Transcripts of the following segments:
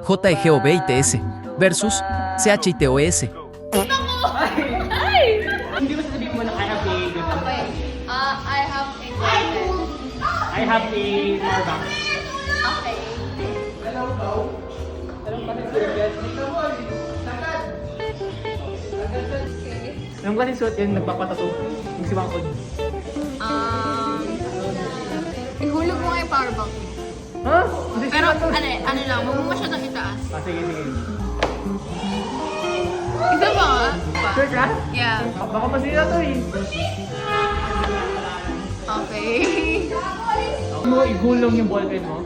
JGO20S versus CHITOS. Hindi ba sasabihin mo na I have a good Okay. I have a I have a power bank. Okay. Anong klase suot yun? Nagpapatato? Yung si Wangkod. Ihulog mo nga yung power bank. Ha? Hindi Pero siya to. ano lang, huwag mo masyadong itaas. Sige, sige. Isa pa nga. Sure ka? Yeah. Baka masira to eh. Okay. Mo igulong yung ballpen mo.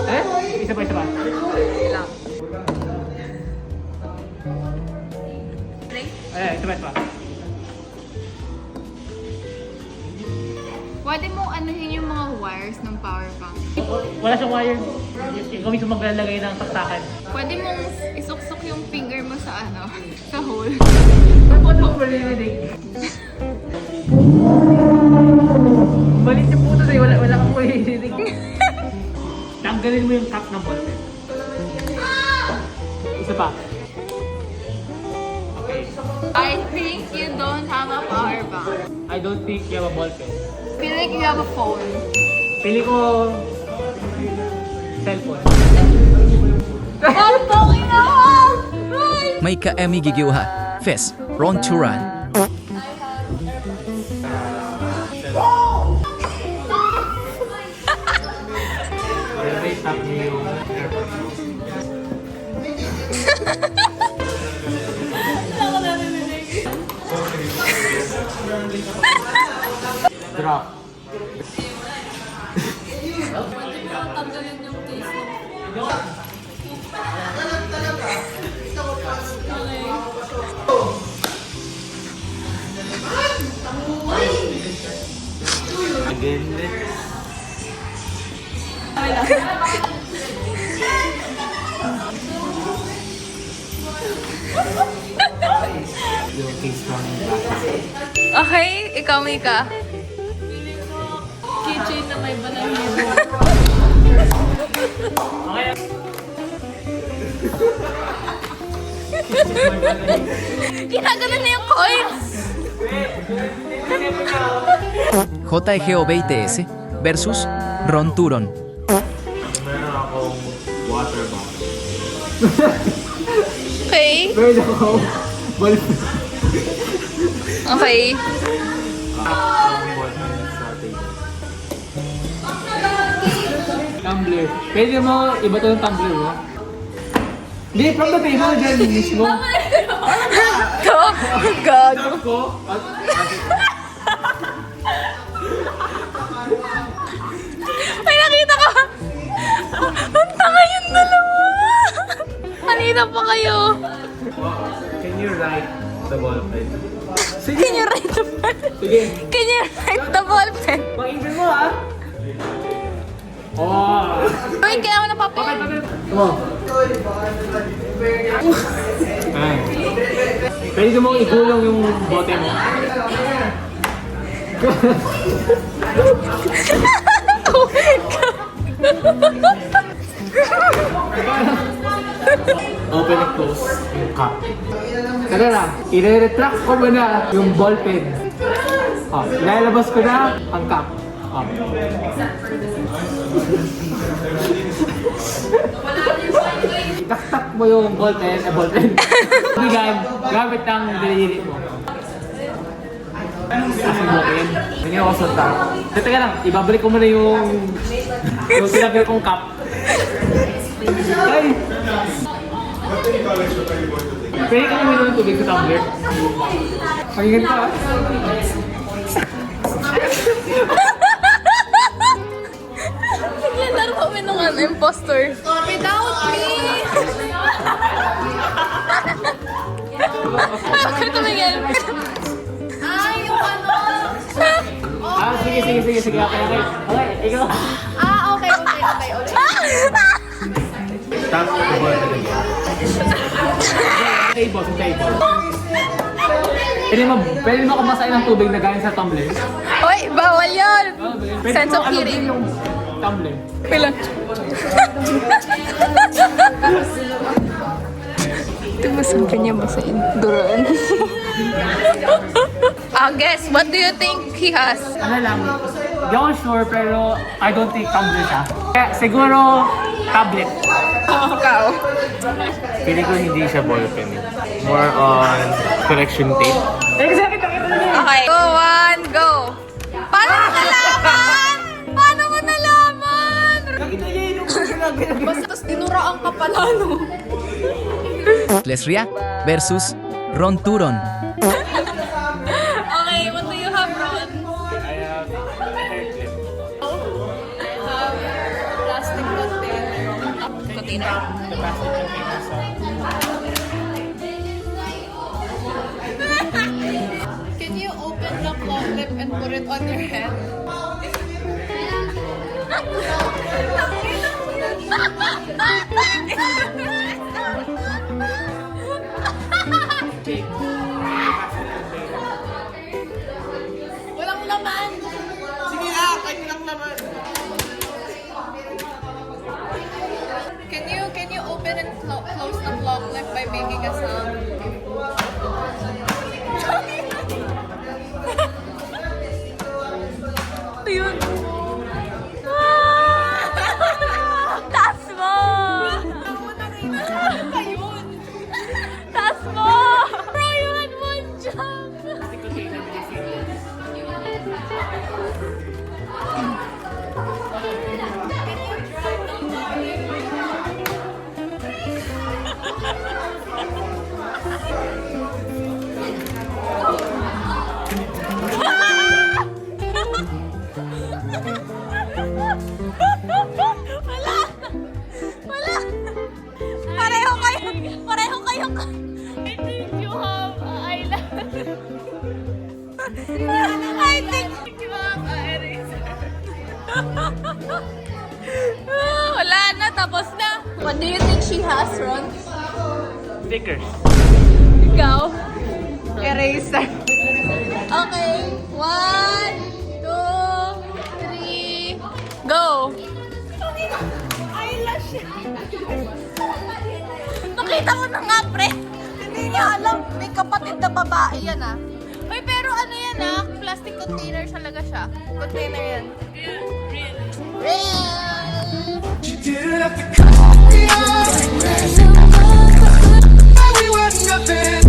Eh? Isa pa, isa pa. Lang. Isa pa, isa pa. Pwede mo anuhin yung mga wires ng power bank. Wala siyang wire. Ikaw mismo maglalagay ng taktakan. Pwede mong isuksok yung finger mo sa sa hole. Bakit ako maririnig? Balit yung puto sa'yo, wala kang maririnig. Tanggalin mo yung cap ng ballpen. Isa pa. I think you don't have a power bank. I don't think you have a ballpen. Feel like you have a phone. Pili ko cellphone. Oh, fucking hell! May ka-Emmy gigiuha. Fes, Ron Turan. Railway stop niyo yung airport. Drop. Again. Yung case from Okay, ikaw Mika. Keychain na may balahibo. okay. Ginagano na yung coins! JGO20S versus Ron Turon. Meron akong water bottle. Okay. Meron ako ballpen. Okay. Ang bottle sa table. Tumbler. Pwede mo iba to ng tumbler mo? Hindi, from the table dyan mismo. Ito? Gago. Ko? May nakita ka! Ang tanga yung dalawa! Kanina pa kayo! Can you write the ballpen? Can you write the ballpen? Sige. Can you write the ballpen? Pag-ibig mo ha? Oh! Wait, kailangan na papel. Come on. Ay. Pwede mo igulong yung bote mo. Open and close yung cup. Tara lang, i-retract ko muna yung ballpen. Oh, ilalabas ko na ang cup. Oh. Itaktak mo yung ballpen. Bigan, gamit ng daliri mo. Asubukin. Hindi ako sota. Teka lang, ibabalik ko muna yung tinagil kong cup. Ay! Pwede ka uminom ng tubig sa tumbler? Pakinggan ka. Naglalaro kami nung imposter. Without me! Bakit tumingin? Ay, yung ano! Sige. Okay, ikaw. Okay. Tap the ballpen again. Table. Pwede mo kumasain ng tubig na galing sa tumbler. Hoy, bawal yun! Pwede Sense mo of hearing. alugin yung Tumblr. Pilan. Ito ba sa kanya ba sa Duran? Guess, what do you think he has? Ano lang, di ako sure pero I don't think Tumblr siya. Kaya siguro tablet. Ikaw. Feeling ko hindi siya ballpen. More on collection tape. Exactly, nakita niya. Okay. Go, one, go. Paano mo nalaman? Paano mo nalaman? Nakita niya yung ginagawa. Basta dinuraan ka pala, no? Lesria versus Ron Turon. Okay, what do you have, Ron? I have a hair clip. I have plastic container. The plastic container sa... Can you open the claw clip and put it on your head? Walang laman. Sige na, kahit lang naman. Can you open and close the claw clip by making a sound? Ayun. Taas mo! Ayun! Taas mo! Bro, you had one jump! Wala! Wala! Pareho kayo. I think you have eyeliner. I think you have eraser. Wala na, tapos na. What do you think she has, Ron? Stickers. Ikaw? Eraser. Okay. 1, 2, 3, go! Eyelash. Nakita ko na nga, pre. Hindi niya alam. May kapatid na babae yan, ah. Uy, pero ano yan, ah? Plastic container talaga siya. Container yan. Real. We were nothing.